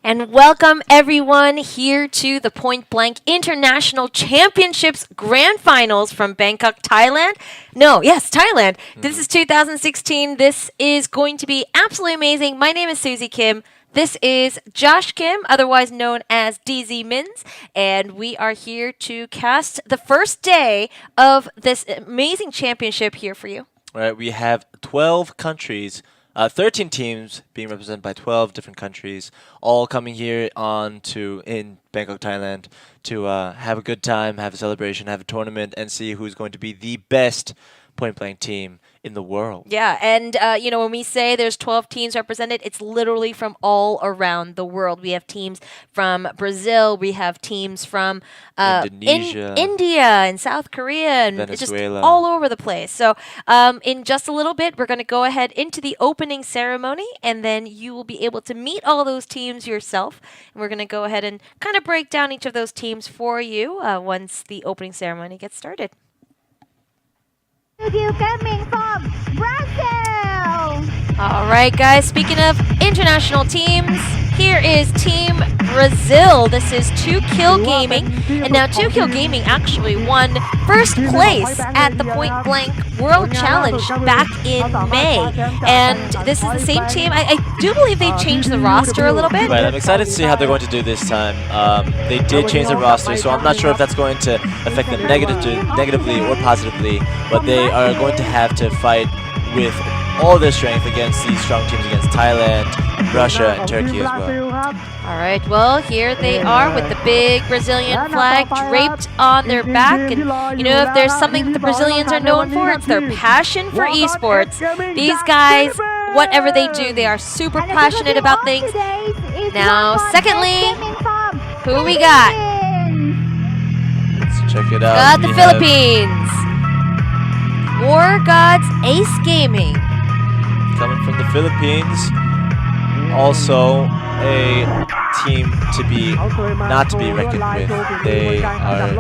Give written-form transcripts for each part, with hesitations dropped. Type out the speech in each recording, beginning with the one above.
And welcome everyone here to the Point Blank International Championships Grand Finals from Bangkok, Thailand. Thailand. This is 2016. This is going to be absolutely amazing. My name is Susie Kim. This is Josh Kim, otherwise known as DZ Mins, and we are here to cast the first day of this amazing championship here for you. All right, we have 12 countries, 13 teams being represented by 12 different countries, all coming here in Bangkok, Thailand to have a good time, have a celebration, have a tournament, and see who's going to be the best point-blank team in the world. Yeah, and when we say there's 12 teams represented, it's literally from all around the world. We have teams from Brazil, we have teams from Indonesia, India, and South Korea, and Venezuela, just all over the place. So in just a little bit, we're going to go ahead into the opening ceremony, and then you will be able to meet all those teams yourself. And we're going to go ahead and kind of break down each of those teams for you once the opening ceremony gets started. Coming from Brazil. All right, guys, speaking of international teams, here is Team Brazil. This is 2Kill Gaming. And now 2Kill Gaming actually won first place at the Point Blank World Challenge back in May. And this is the same team. I do believe they changed the roster a little bit. Right, I'm excited to see how they're going to do this time. They did change the roster, so I'm not sure if that's going to affect them negatively or positively, but they are going to have to fight with all their strength against these strong teams against Thailand, Russia, and Turkey as well. All right, well, here they are with the big Brazilian flag draped on their back. And, if there's something that the Brazilians are known for, it's their passion for esports. These guys, whatever they do, they are super passionate about things. Now, secondly, who we got? Let's check it out. Got the Philippines. War Gods Ace Gaming. Coming from the Philippines, also a team not to be reckoned with. They are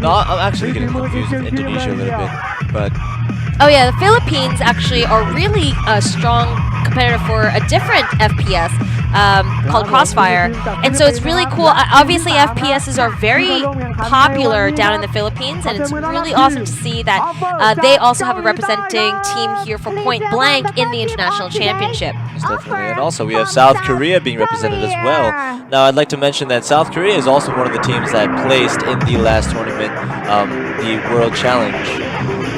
I'm actually getting confused with Indonesia a little bit, but oh yeah, the Philippines actually are really a strong competitor for a different FPS called Crossfire, and so it's really cool. Obviously, FPSs are very popular down in the Philippines, and it's really awesome to see that they also have a representing team here for Point Blank in the International Championship. Yes, definitely. And also, we have South Korea being represented as well. Now, I'd like to mention that South Korea is also one of the teams that placed in the last tournament, the World Challenge.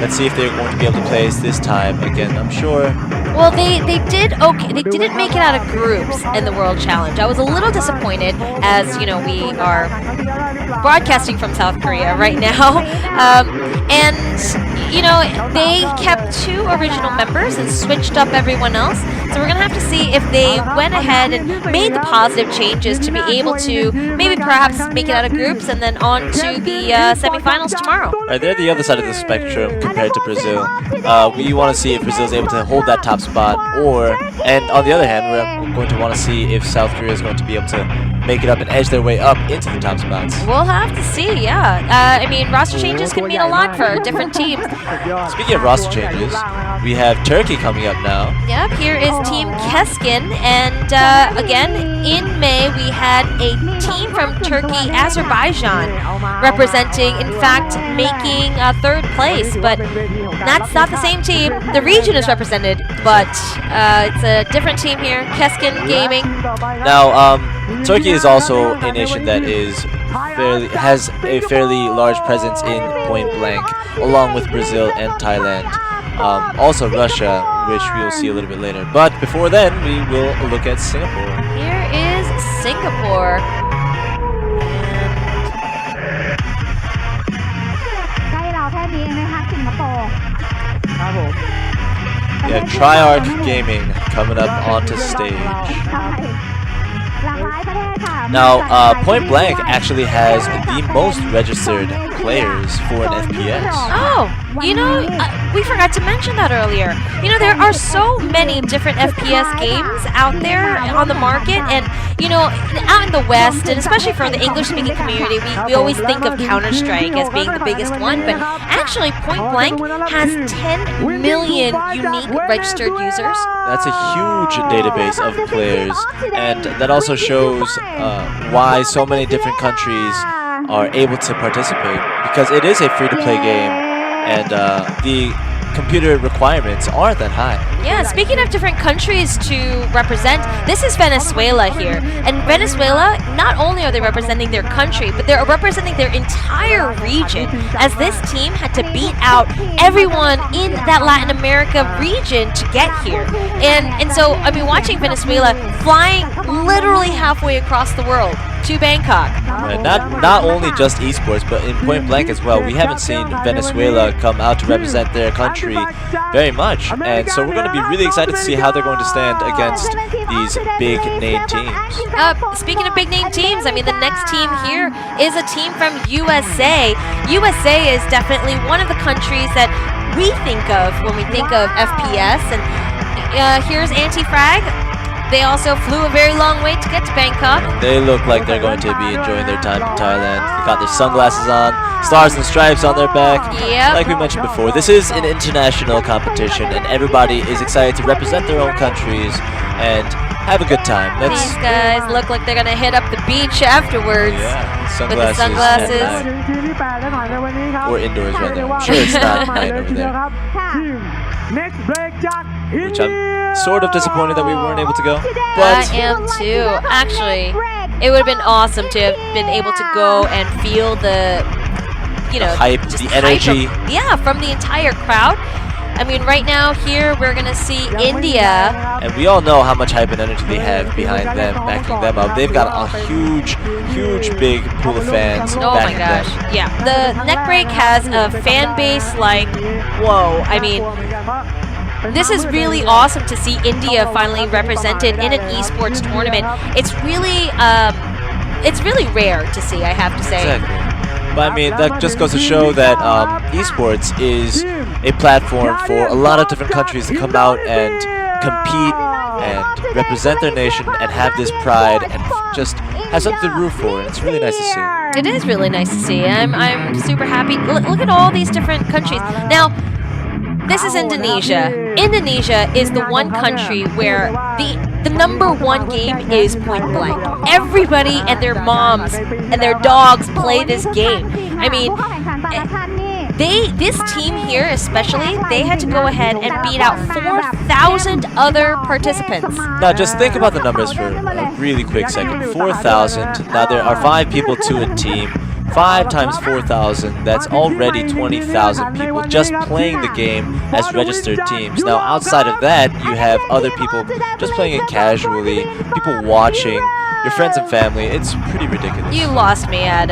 Let's see if they're going to be able to place this time. Again, I'm sure. Well, they did okay. They didn't make it out of groups in the World Challenge. I was a little disappointed, as we are broadcasting from South Korea right now, and they kept 2 original members and switched up everyone else. So we're gonna have to see if they went ahead and made the positive changes to be able to maybe perhaps make it out of groups and then on to the semifinals tomorrow. Right, they're the other side of the spectrum compared to Brazil. We want to see if Brazil is able to hold that top spot, and on the other hand, we're going to want to see if South Korea is going to be able to make it up and edge their way up into the top spots. We'll have to see, yeah. Roster changes can mean a lot for different teams. Speaking of roster changes, we have Turkey coming up now. Yep, here is Team Keskin, and again, in May we had a team from Turkey, Azerbaijan, representing, in fact, making 3rd place, but that's not the same team. The region is represented, but it's a different team here, Keskin Gaming. Now, Turkey is also a nation that has a fairly large presence in Point Blank, along with Brazil and Thailand. Also Russia, which we will see a little bit later. But before then, we will look at Singapore. Here is Singapore. Yeah, Triarch Gaming coming up onto stage. Now, Point Blank actually has the most registered players for an FPS. Oh! You know, we forgot to mention that earlier. You know, there are so many different FPS games out there on the market, and you know, out in the West, and especially for the English-speaking community, we always think of Counter-Strike as being the biggest one, but actually Point Blank has 10 million unique registered users. That's a huge database of players, and that also shows why so many different countries are able to participate, because it is a free-to-play game, and the computer requirements aren't that high. Yeah, speaking of different countries to represent, this is Venezuela here. And Venezuela, not only are they representing their country, but they're representing their entire region, as this team had to beat out everyone in that Latin America region to get here. And so, I mean, watching Venezuela flying literally halfway across the world to Bangkok. And not only just esports, but in Point Blank as well. We haven't seen Venezuela come out to represent their country very much, and so we're going to be really excited to see how they're going to stand against these big name teams. Speaking of big name teams, I mean, the next team here is a team from USA. USA is definitely one of the countries that we think of when we think of FPS, and here's Anti-Frag. They also flew a very long way to get to Bangkok. They look like they're going to be enjoying their time in Thailand. They got their sunglasses on, stars and stripes on their back. Yep. Like we mentioned before, this is an international competition, and everybody is excited to represent their own countries and have a good time. These guys look like they're going to hit up the beach afterwards. Yeah, with the sunglasses. Or indoors, rather. I'm sure it's not night over there. Which I'm sort of disappointed that we weren't able to go. But I am too. Actually, it would have been awesome to have been able to go and feel the, you know, the hype, just the energy. From the entire crowd. I mean, right now here we're gonna see India, and we all know how much hype and energy they have behind them, backing them up. They've got a huge, big pool of fans. Oh my gosh! Them. Yeah, the Neckbreak has a fan base like, whoa! I mean, this is really awesome to see India finally represented in an esports tournament. It's really rare to see, I have to say. Exactly. But I mean, that just goes to show that esports is a platform for a lot of different countries to come out and compete and represent their nation and have this pride and just have something to root for. And it's really nice to see. It is really nice to see. I'm super happy. Look at all these different countries. Now, this is Indonesia. Indonesia is the one country where the number one game is Point Blank. Everybody and their moms and their dogs play this game. I mean, this team here especially, they had to go ahead and beat out 4,000 other participants. Now just think about the numbers for a really quick second. 4,000. Now there are 5 people to a team. 5 times 4,000, that's already 20,000 people just playing the game as registered teams. Now outside of that, you have other people just playing it casually, people watching, your friends and family. It's pretty ridiculous. You lost me at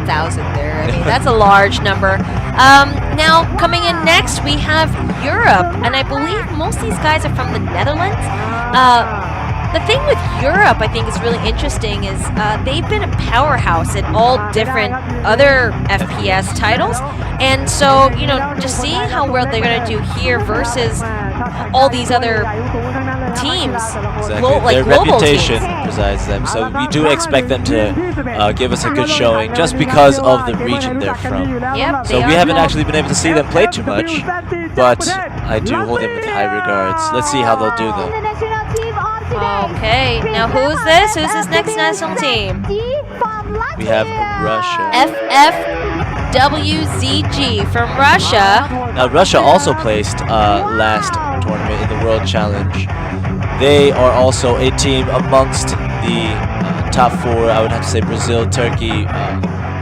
1,000 there. I mean, that's a large number. Now, coming in next, we have Europe, and I believe most of these guys are from the Netherlands. The thing with Europe, I think, is really interesting is they've been a powerhouse in all different other FPS titles. And so, you know, just seeing how well they're going to do here versus all these other teams, exactly. Their reputation presides them. So we do expect them to give us a good showing just because of the region they're from. Yep, so we haven't actually been able to see them play too much, but I do hold them with high regards. Let's see how they'll do, though. Okay, now who's this? Who's this next national team? We have Russia. FFWZG from Russia. Now Russia also placed last tournament in the World Challenge. They are also a team amongst the top 4. I would have to say Brazil, Turkey,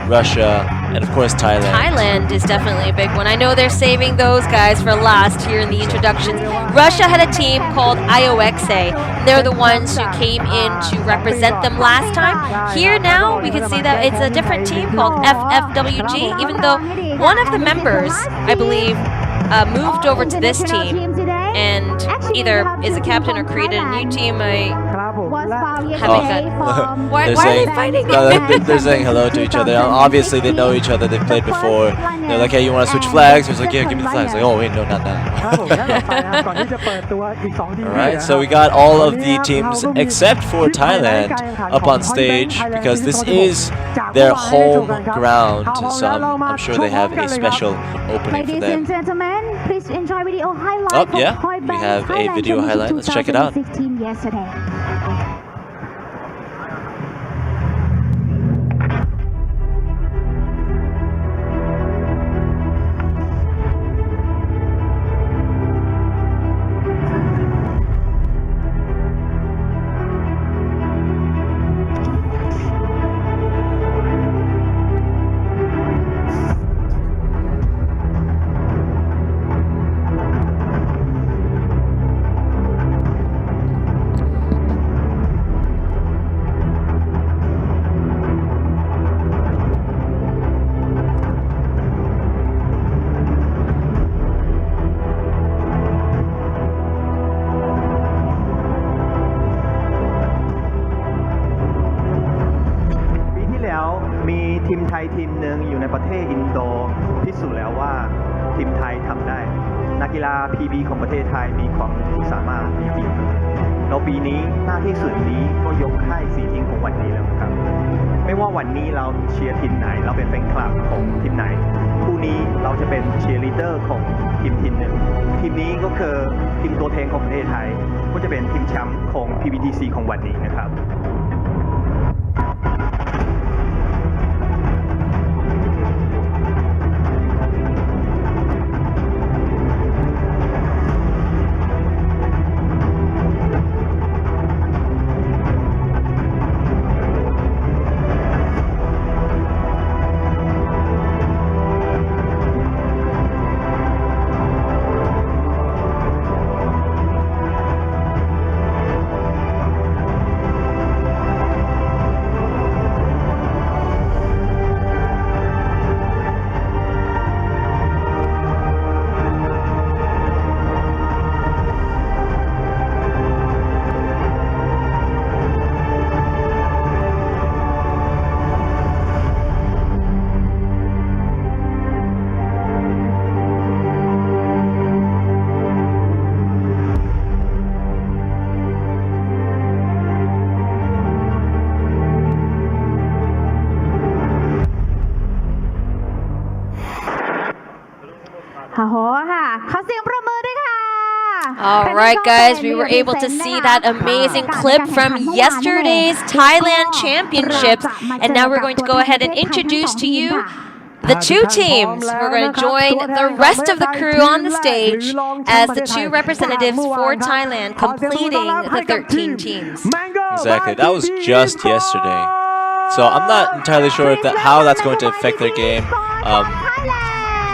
Russia, and of course Thailand. Thailand is definitely a big one. I know they're saving those guys for last here in the introductions. Russia had a team called IOXA. They're the ones who came in to represent them last time. Here now, we can see that it's a different team called FFWG, even though one of the members, I believe, moved over to this team and either is a captain or created a new team. I was found Having yesterday from Why They're are they saying- fighting? No, they're saying hello to each other. Obviously, they know each other. They've played before. They're like, hey, you want to switch flags? He's like, yeah, give me the flags. Like, oh, wait, no, not now. Alright, so we got all of the teams except for Thailand up on stage because this is their home ground. So I'm sure they have a special opening for Ladies them. and gentlemen, please enjoy video highlight Oh, of yeah, Point we Bank have a Thailand video Championship highlight. Let's check it out. 2016 yesterday. ปีที่แล้วมีทีมไทยทีมหนึ่งอยู่ในประเทศอินโดพิสูจน์แล้วว่าทีมไทยทำได้นักกีฬา PB ของประเทศไทยมีความสามารถมีฝีมือแล้วปีนี้หน้าที่ส่วนนี้ก็ยกให้4ทีมของวันนี้แล้วครับไม่ว่าวันนี้เราเชียร์ทีมไหนเราเป็นแฟนคลับของทีมไหนพรุ่งนี้เราจะเป็นเชียร์ลีดเดอร์ของทีมหนึ่งทีมนี้ก็คือทีมตัวแทนของประเทศไทยก็จะเป็นทีมแชมป์ของ PBTC ของวันนี้นะครับ โอ้โหค่ะขอเสียงประมือด้วยค่ะ All right, guys, we were able to see that amazing clip from yesterday's Thailand Championships. And now we're going to go ahead and introduce to you the two teams who are going to join the rest of the crew on the stage as the two representatives for Thailand completing the 13 teams. Exactly. That was just yesterday. So I'm not entirely sure if how that's going to affect their game.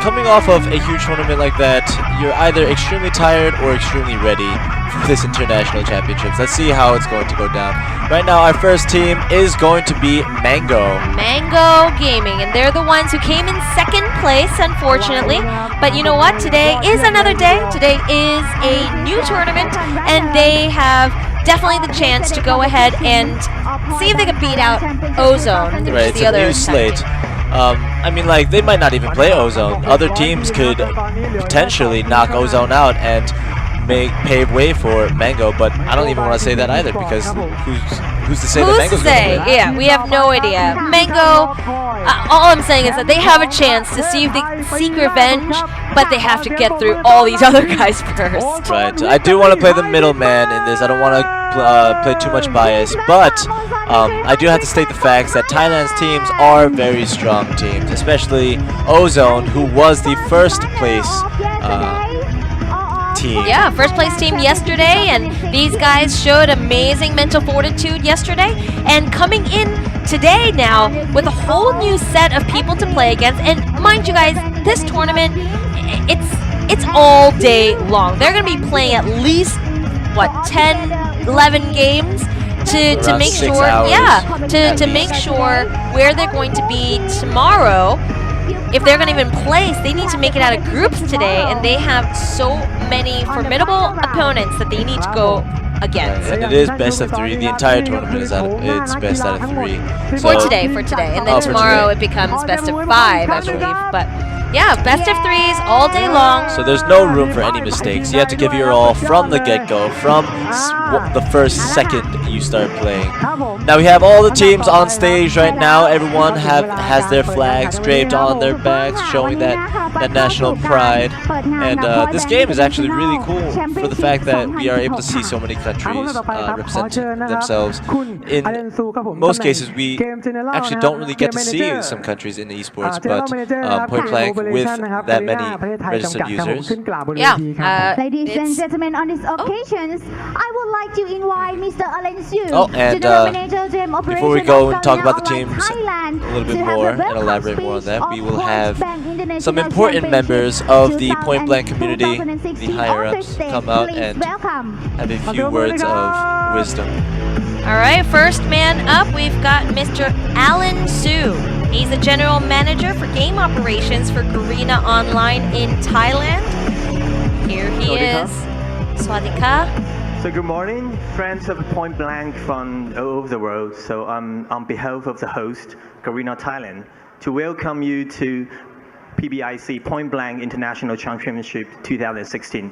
Coming off of a huge tournament like that, you're either extremely tired or extremely ready for this international championships. Let's see how it's going to go down. Right now, our first team is going to be Mango. Mango Gaming, and they're the ones who came in second place, unfortunately. But you know what? Today is another day. Today is a new tournament, and they have definitely the chance to go ahead and see if they can beat out Ozone, which Right, is it's the a other new slate. I mean, like, they might not even play Ozone. Other teams could potentially knock Ozone out and pave way for Mango, but I don't even want to say that either because who's to say that Who's to Mango's say? going to win? Yeah, we have no idea. Mango, all I'm saying is that they have a chance to see if they seek revenge, but they have to get through all these other guys first. Right. I do want to play the middleman in this. I don't want to play too much bias, but I do have to state the facts that Thailand's teams are very strong teams, especially Ozone, who was the first place team. Yeah, first place team yesterday, and these guys showed amazing mental fortitude yesterday. And coming in today now with a whole new set of people to play against. And mind you guys, this tournament, it's all day long. They're going to be playing at least, what, 10, 11 games to make sure, to make sure where they're going to be tomorrow. If they're going to even place, they need to make it out of groups today, and they have so many formidable opponents that they need to go against. And it is best of 3. The entire tournament is it's best out of 3. For today, and then for tomorrow today. it becomes best of 5, I believe. But yeah, best of 3s all day long. So there's no room for any mistakes. You have to give your all from the get-go, from the first second you start playing. Now we have all the teams on stage right now. Everyone has their flags draped on their backs, showing that national pride. And this game is actually really cool for the fact that we are able to see so many countries represent themselves. In most cases, we actually don't really get to see some countries in esports, but point blank with that many registered users. Yeah. Ladies and gentlemen, on this occasion, I would like to invite Mr. Alan Xu, and General Manager GM Operations before we go and talk Garena about the Online teams Thailand, a little bit to have more a and welcome elaborate more on speech that, we of will have Point Blank International some important members of the Point Blank 2016 community, the higher-ups, come out Please and welcome. have a few words of wisdom. All right, first man up, we've got Mr. Alan Su. He's the General Manager for Game Operations for Garena Online in Thailand. Here he is. Swadika. So good morning, friends of Point Blank from all over the world. So I'm on behalf of the host, Garena Thailand, to welcome you to PBIC Point Blank International Championship 2016.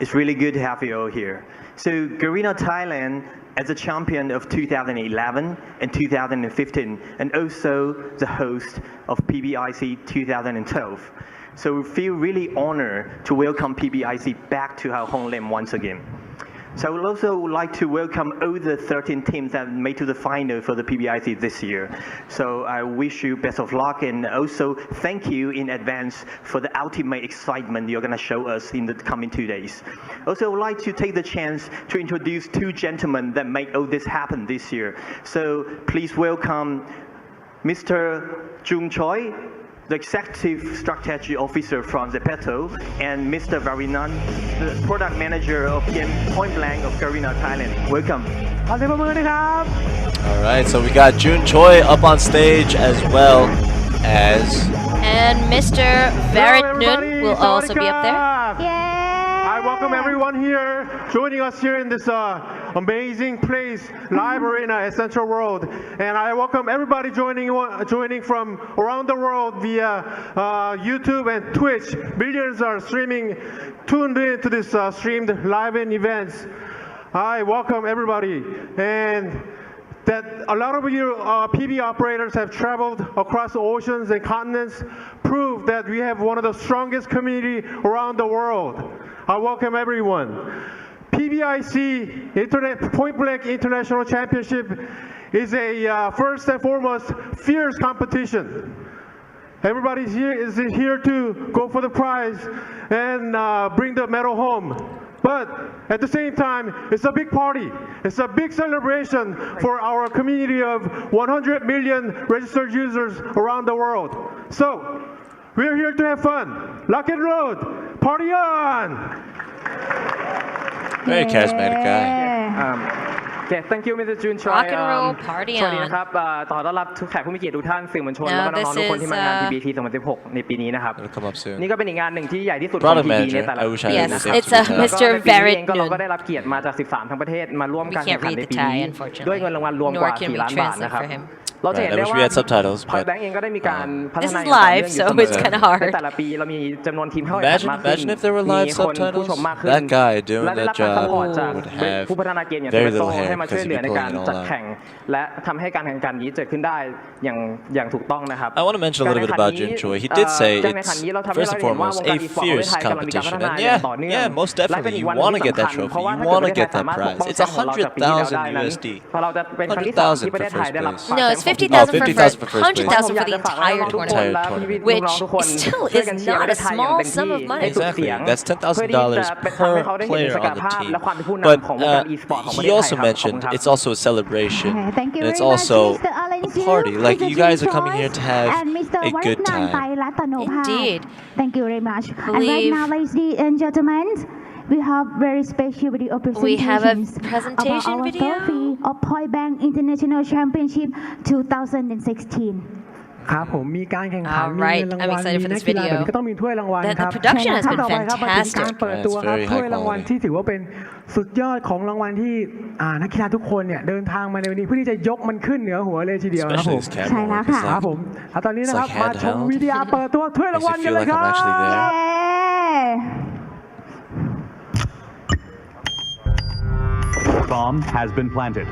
It's really good to have you all here. So Garena Thailand, as a champion of 2011 and 2015, and also the host of PBIC 2012. So we feel really honored to welcome PBIC back to our homeland once again. So I would also like to welcome all the 13 teams that made to the final for the PBIC this year. So I wish you best of luck, and also thank you in advance for the ultimate excitement you're going to show us in the coming 2 days. Also, I would like to take the chance to introduce 2 gentlemen that made all this happen this year. So please welcome Mr. Jung Choi, the Executive Strategy Officer from Zepeto, and Mr. Varinan, the Product Manager of Game Point Blank of Garena Thailand. Welcome. All right, so we got Jun Choi up on stage as well as... And Mr. Varitnun will also be up there. I welcome everyone here, joining us here in this amazing place, live arena at Central World. And I welcome everybody joining from around the world via YouTube and Twitch. Millions are tuned in to this streamed live events. I welcome everybody. And that a lot of you PB operators have traveled across oceans and continents, prove that we have one of the strongest community around the world. I welcome everyone. PBIC Point Blank International Championship is a first and foremost fierce competition. Everybody is here to go for the prize and bring the medal home. But at the same time, it's a big party. It's a big celebration for our community of 100 million registered users around the world. So we're here to have fun. Lock and roll. Party on! Very charismatic guy. Okay, thank you, Mr. Jun Choi. Rock and roll, party สวัสดี on. นะครับขอต้อนรับทุกแขกผู้มีเกียรติทุกท่านสื่อมวลชน Now แล้วก็น้องๆ this ทุกคนที่มางาน is, PBT 2016 ในปีนี้นะครับ It'll come up soon. นี่ก็เป็นอีกงานหนึ่งที่ใหญ่ที่สุดของ Product PB ใน manager. แต่ละ I wish I ปี had Yes, thisนะครับ it's a แล้วก็ Mr. ในปีนี้เองก็เราก็ Varitnun. ได้รับเกียรติมาจาก 13 ทั้งประเทศมาร่วม We การแข่ can't งขัน read ใน the ปี Thai, นี้ unfortunately. ด้วยเงินรางวัลรวมก Nor ว่า can we 4 ล้านบาท translate นะครับ for him. เราจะเห็น Right, I ได้ wish ว่า we had subtitles, Point but- Blank เองก็ได้มีการพัฒ This นา is อย่างต่อ live, เนื่อง so อยู่ it's เสม kind อ of hard. ในแต่ละปีเรามีจำนวนทีมเข้าแข่งขันมากขึ้น Imagine if there were มี live คนผู้ชม subtitles. มากขึ้น That guy doing และได้ that รับการซัพพอร์ต job จาก would have ผู้พัฒนาเกมอย่าง very เทเบโซ little hair ให้มาช่วย because เหลือ he'd ใน be การ pulling it จัด all แข่ out. งและทำให้การแข่งขันนี้เกิดขึ้นได้อย่างถูกต้องนะครับ I want to mention a little bit about Jun Choi. He did say it's first and foremost a fierce competition, and yeah, most definitely you want to get that trophy, you want to get that prize. It's 100,000 USD, 100,000 for first place. No, it's 50,000 for 50,000 first, for first place. 100,000 for the entire tournament, tournament. which still is not a small sum of money. Exactly, that's $10,000 per player on the team. But he also mentioned it's also a celebration, Thank you and it's very much, also Mr. Alan a Xu, party. Like Mr. you guys Jun are coming Choi, here to have and Mr. a good Varitnun time. Tairatanopa. Indeed. Thank you very much. And right Believe- now, ladies and gentlemen, we have very special video We have a presentations presentation about our video. trophy of Point Blank International Championship 2016. ครับผมมีการแข่งขัน All มี right, เงินราง I'm วัล excited มี for นั this กกีฬาแบบ video. นี้ก็ต้องมีถ้วยรางวัล The ครับ production has been ต่อไปครับเป็น fantastic. การเปิดตัวครับ Yeah, it's very ถ้วย high รางวัล quality. ที่ถือว่าเป็นสุดยอดของรางวัลที่นักกีฬาทุกคนเนี่ยเดินทางมาในวันนี้เพื่อที่จะยกมันขึ้นเหนือหัวเลยทีเดียวนะครับผ Especially ม this camera ใช่แล้ว work. It's ค่ะ ครับ like ผมตอนนี้นะครับ It's like มาชม handheld. วิดีโอเปิดตัวถ้วยรางวัล Makes กัน you เลย feel ค like รั I'm actually บ there. เย้ Bomb has been planted.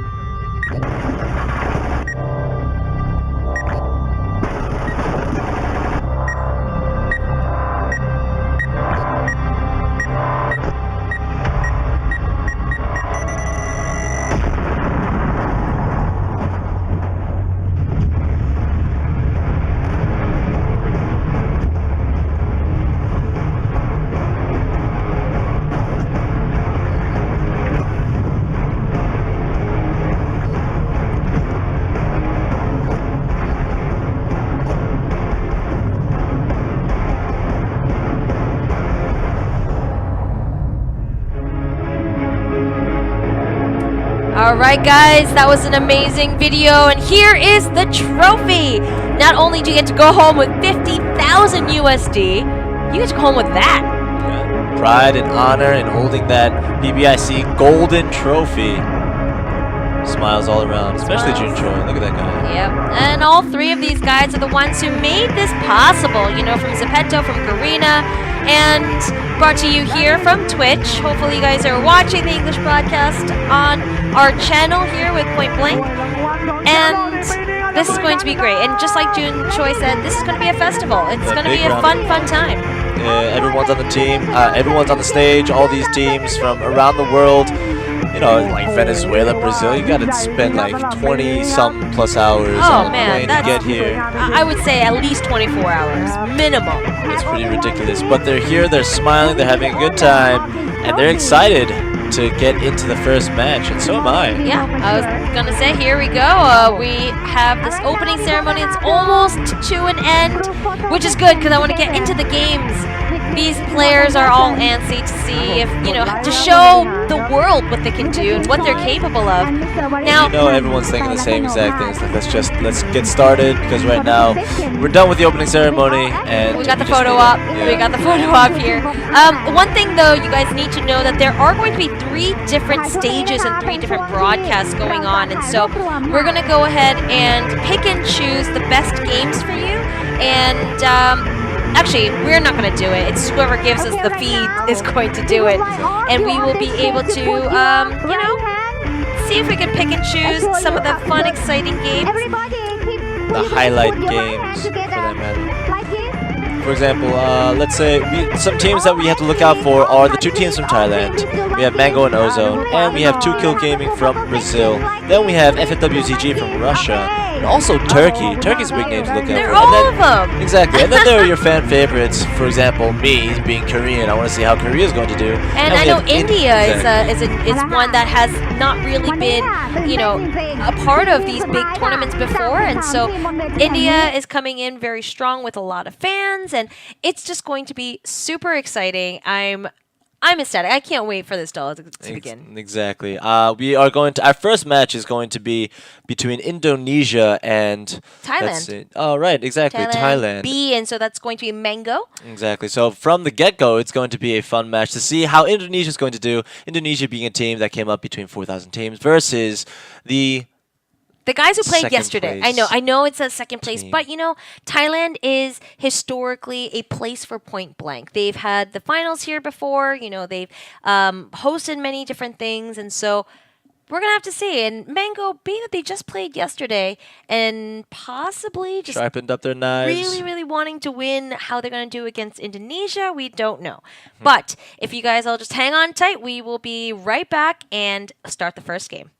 All right, guys, that was an amazing video, and here is the trophy. Not only do you get to go home with 50,000 USD, you get to go home with that. Yeah. Pride and honor in holding that PBIC golden trophy. Smiles all around, especially Jun Choi. Look at that guy. Yep, and all three of these guys are the ones who made this possible. You know, from Zepeto, from Karina, and brought to you here from Twitch. Hopefully you guys are watching the English broadcast on our channel here with Point Blank. And this is going to be great. And just like Jun Choi said, this is going to be a festival. It's Yeah, going to big be a round. fun time. Everyone's on the team. Everyone's on the stage. All these teams from around the world. You know, like Venezuela, Brazil. You gotta spend like 20-something plus hours Oh, on a man, plane to that's- get here. I would say at least 24 hours, minimum. It's pretty ridiculous. But they're here. They're smiling. They're having a good time, and they're excited to get into the first match. And so am I. Yeah, I was gonna say, here we go. We have this opening ceremony. It's almost to an end, which is good because I want to get into the games. These players are all antsy to see if, you know, to show the world what they can do and what they're capable of. Now, You know, everyone's thinking the same exact things. Like, let's get started because right now we're done with the opening ceremony and we got the just photo need to- op. yeah. We got the photo op here. One thing though, you guys need to know that there are going to be 3 different stages and 3 different broadcasts going on, and so we're gonna go ahead and pick and choose the best games for you. And actually, we're not gonna do it. It's whoever gives us the feed is going to do it, and we will be able to, you know, see if we can pick and choose some of the fun, exciting games. The highlight games, for that matter. For example, let's say some teams that we have to look out for are the 2 teams from Thailand. We have Mango and Ozone, and we have 2 Kill Gaming from Brazil. Then we have FFWZG from Russia, and also Turkey. Turkey's a big name to look out They're for. all And of then- them. Exactly, and then there are your fan favorites. For example, me being Korean, I want to see how Korea is going to do. And we I know have India exactly. is one that has not really been, you know, a part of these big tournaments before, and so India is coming in very strong with a lot of fans, and it's just going to be super exciting. I'm ecstatic. I can't wait for this doll to begin. Exactly. We are going to. Our first match is going to be between Indonesia and Thailand. Let's see. Oh, right. Exactly. Thailand. B, and so that's going to be Mango. Exactly. So from the get-go, it's going to be a fun match to see how Indonesia is going to do. Indonesia being a team that came up between 4,000 teams versus the guys who played second yesterday. place I know it's a second place, team. but you know, Thailand is historically a place for Point Blank. They've had the finals here before. You know, they've hosted many different things, and so we're gonna have to see. And Mango, being that they just played yesterday and possibly just sharpened up their knives. really, really wanting to win, how they're going to do against Indonesia, we don't know. But if you guys all just hang on tight, we will be right back and start the first game.